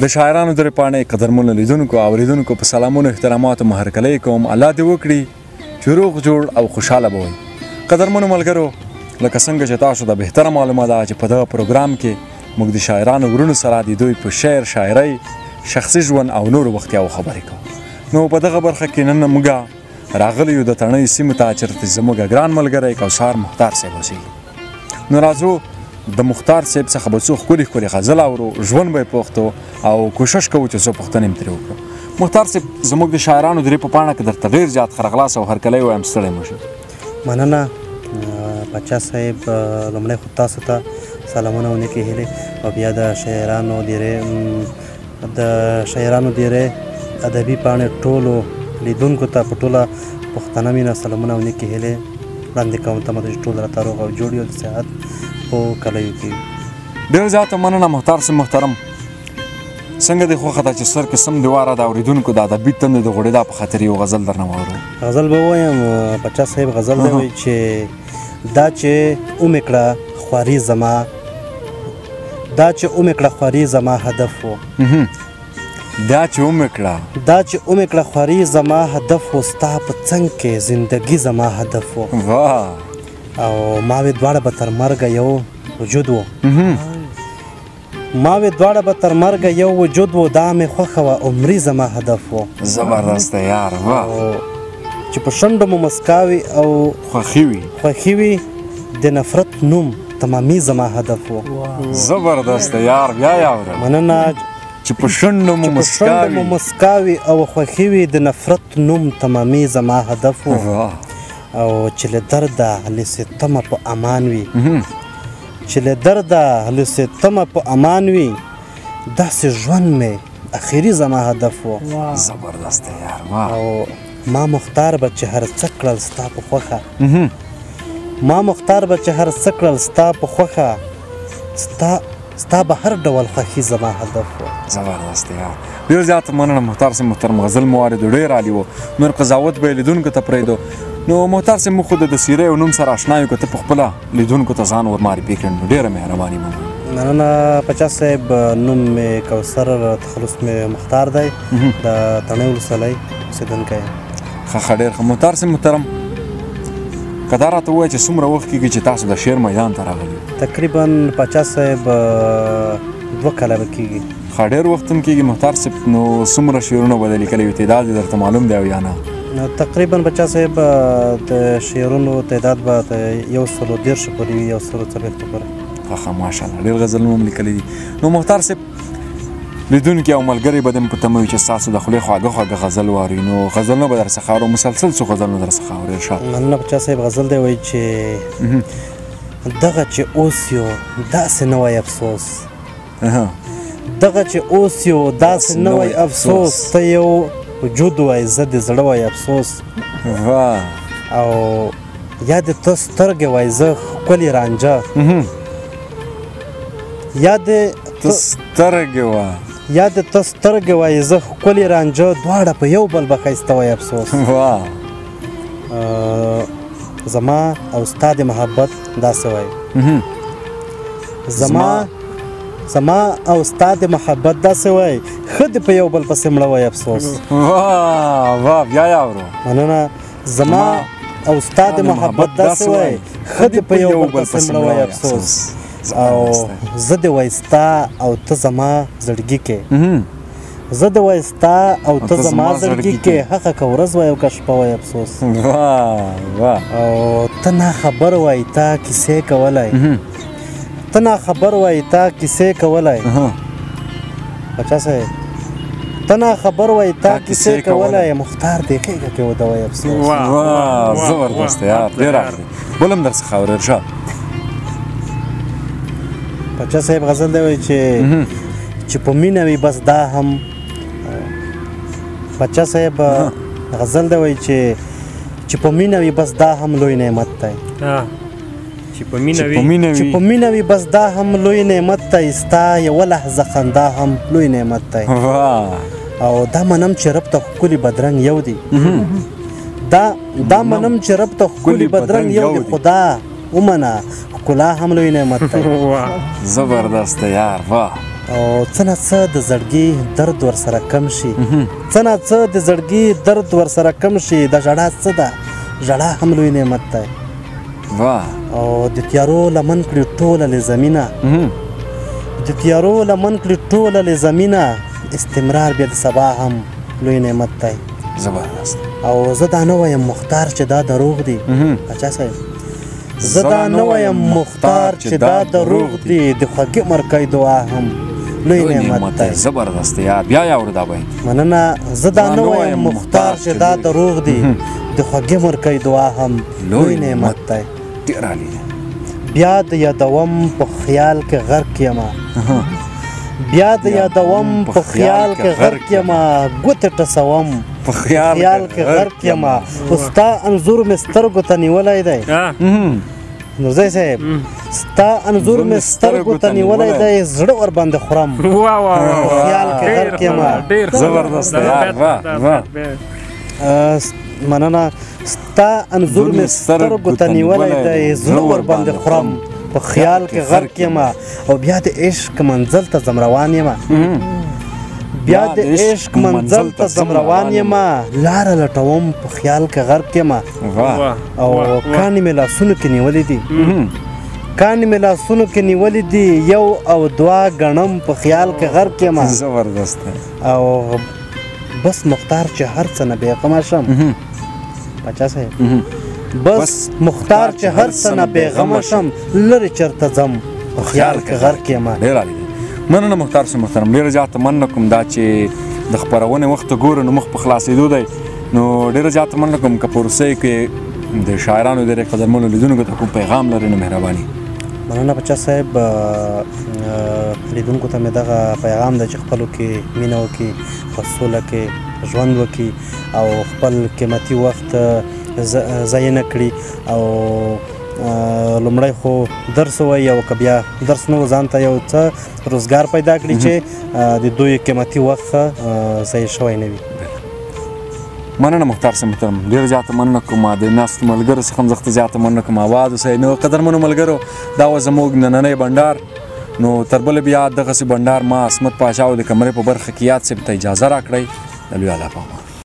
د شاعرانو درې پاڼې قدرمنو لیدونکو او اورېدونکو په سلامونو احتراماتو مهرکلی کوم. الله دې وکړي چې روغ جوړ او خوشحاله به وئ. قدرمنو ملګرو، لکه څنګه چې تاسو ته بهتره معلومه ده چې په دغه پروګرام کې موږ د شاعرانو ورونو سره د دوی په شعر، شاعرۍ، شخصي ژوند او نورو وختیاو خبرې کوو. نو په دغه برخه کې نن موږ راغلی یو د تڼۍ سیمې ته چېرته زموږ ګران ملګری کوثر مختار صاحب اوسېږي. نو راځو د مختار صاحب څخه به څو ښکلي ښکلي غزل اورو، ژوند به یې پوښتو او کوشش کوو چې څو پوښتنې هم ترې وکړو. مختار صاحب، زموږ د شاعرانو درې په پاڼه کې درته ډېر زیات خرغلاس او هرکلی وایم، ستړی مه شئ. مننه پاچا صاحب، لومړی خو تاسو ته سلامونه او نیکې هیلې، او بیا د شاعرانو ډېرې ادبي پاڼې ټولو لیدونکو ته په ټوله پښتنه مینه سلامونه او نیکې هیلې وړاندې کوم. تمه ده چې ټول راته روغ او جوړ یو د صحت په کلیو کې. ډېر زیاته مننه مختار صاحب محترم. څنګه دې خوښه ده چې سر قسم د واره د اورېدونکو د ادبي تندې د غوړېدا په خاطر یو غزل درنه واورو؟ غزل به ووایم پاچا صاحب. غزل به وایي چې دا چې اومې کړه خواري زما، دا چې اومې کړه خواري زما هدف و. دا چې اومې کړه، دا چې اومې کړه خواري زما هدف و، ستا په څنګ کې زندګي زما هدف و. واه. او ما وې دواړه به تر مرګه یو وجود و. ما وې دواړه به تر مرګه یو وجود و، دا مې خوښه وه عمري زما هدف و. زبردسته یار، واه. چې په شونډو مو مسکا وي او خوښي وي، د نفرت نوم تمامي زما هدف و. زبردسته یار، بیا یې اورم. مننه. چې په شونډو مو مسکا وي او خوښي وي، د نفرت نوم تمامي زما هدف و. او چې له درده له ستمه په امان وي، چې له درده له ستمه په امان وي، داسې ژوند مې اخري زما هدف و. زبردسته یار، واه. او ما مختار به چې هر څه کړل ستا په خوښه، ما مختار به چې هر څه کړل ستا په خوښه، ستا به هر ډول خوښي زما هدف و. زبردسته یار، ډېر زیات مننه مختار صاحب محترم. غزل مو واورېدو، ډېر عالي و. نور قضاوت به یې لیدونکو ته پرېږدو. نو مختار صاحب، موږ خو د سیرې او نوم سره اشنا یو، که ته په خپله لیدونکو ته ځان ور معرفي کړې نو ډېره مهرباني منم. مننه پاچا صاحب. نوم مې کوثر، تخلص مې مختار دی، د تڼۍ ولسوالۍ اوسېدونکی یم. ښه ډېر ښه. مختار صاحب محترم، که دا راته ووایه چې څومره وخت کېږي چې تاسو د شعر میدان ته راغلي؟ تقریبا پاچا صاحب 2 کاله به کېږي. ښه ډېر وخت هم کېږي مختار صاحب. نو څومره شعرونه به د لیکلي وي؟ تعداد یې درته معلوم دی او یا نه؟ تقریبا پاچا صاحب د شعرونو تعداد به 130 پورې وي، 140 پورې. ښه ماشاءالله، ډېر غزلونه هم لیکلي دي. نو مختار صاحب، لیدونکي او ملګري به دې په تمه وي چې ستاسو د خولې خواږه خواږه غزل واوري. نو غزلونه به در څخه اورو، مسلسل څو غزلونه در څخه اورو ارشاد. مننه پاچا صاحب. غزل دی وایي چې دغه چې اوس یو داسې نوی افسوس، دغه چې اوس یو داسې نوی افسوس، ته یو وجود وای زه د زړه وای افسوس. او یا د ته سترګې وای زه ښکلې رانجه، یا د ته سترګې وای، یا د ته سترګې وای زه ښکلې رانجه، دواړه په یو بل به ښایسته وای افسوس. زما او ستا د محبت داسې وای، زما او ستا د محبت داسې وای، ښه دې په یو بل پسې مړه وای افسوس. واه، بیا یې اورو. مننه. زما او ستا د محبت داسې وای، ښه دې په یو بل پسې مړه وای افسوس. او زه دې وای ستا او ته زما زړګي کې، زه دې وای ستا او ته زما زړګي کې، هغه که ورځ وای او که شپه وای افسوس. او ته ناخبر وای تا کیسې کولای، ته ناخبر وای تا کیسې کولای. پاچا صاحب، ته ناخبر وای تا کیسې کولای، مختار دې غېږه کې ودوای افسوس. واه، زبردسته یار، ډېر اخلي. بل هم در څخه اورو ارشاد. پاچا صاحب غزل دی وایي چې په مینه وي بس دا هم. پاچا صاحب غزل دی وایي چې په مینه وي بس دا هم لوی نعمت دی، چې په مینه وي بس دا هم لوی نعمت دی، ستا یوه لحظه خندا هم لوی نعمت دی. او دا منم چې رب ته ښکلي بدرنګ یو دی، دا منم چې رب ته ښکلي بدرنګ یو دی، خدا ومنه ښکلا هم لوی نعمت دی. زبردسته یار، واه. او څه نه څه د زړګي درد ورسره کم شي څه نه څه د زړګي درد ورسره کم شي د ژړا څه ده ژړا هم لوی نعمت دی او د تیارو لمن کړي ټوله له زمینه د تیارو لمن کړي ټوله له زمینه استمرار بیا د سبا هم لوی نعمت دی زبردست او زه دا نه وایم مختار چې دا دروغ دی اچھا صاحب زه دا نه وایم مختار چې دا دروغ دی د خوږې مرکۍ دعا هم لوی نعمت دی زبردست یار بیا یاور دا بیت مننه زه دا نه وایم مختار چې دا دروغ دی د خوږې مرکۍ دعا هم لوی نعمت دی ډېر عالي دی بیا د یادوم په خیال کې غرق یمه بیا د یادوم په خیال کې غرق یمه ګوتې ټسوم په خیال کې غرق یمه خو ستا انځور مې سترګو ته نیولی دی نورزی صاحب ستا انځور مې سترګو ته نیولی دی زړه ورباندې خورم په خیال کې غرق یمه زبردست یار مننه ستا انځور مې سترګو ته نیولی دی زړه ورباندې خورم په خیال کې غرق یمه او بیا د عشق منزل ته ځم روان یمه بیا د عشق منزل ته ځم روان یمه لاره لټوم په خیال کې غرق یمه او کاڼي مې لاسونو کې نیولې دي کاڼي مې لاسونو کې نیولې دي یو او دوه ګڼم په خیال کې غرق یمه زبردست او بس مختار چې هر څه نه بېغمه شم پاچا صاحب بس مختار چې هر څه نه بېغمه شم لرې چېرته ځم په خیال کې غرق یمه ډېر عالي دی مننه مختار صاحب محترم ډېره زیاته مننه کوم دا چې د خپرونې وخت ته ګورو نو مخ په خلاصېدو دی نو ډېره زیاته مننه کوم که په روسۍ کې د شاعرانو ډېرې قدرمنو لیدونکو ته کوم پیغام لري نو مهرباني مننه بچا صاحب لیدونکو ته مې دغه پیغام دی چې خپلو کې مینه وکړي په سوله کې ژوند وکړي او خپل قیمتي وخت ضایع نه کړي او لومړی خو درس ووایي او که بیا درس نه و ځان ته یو څه روزګار پیدا کړي چې د دوی قیمتي وخت ضایع شوی نه وي مننه مختار صاحب محترم ډېره زیاته مننه کوم د ناستو ملګرو څخه هم زه زیاته مننه کوم آواز اوسئ نو قدرمنو ملګرو دا و زموږ نننی بنډار نو تر بله بیا دغسې بنډار ما عصمت پاشا او د کمرې په برخه کې یاد صاحب ته اجازه راکړئ د لوی الله په امان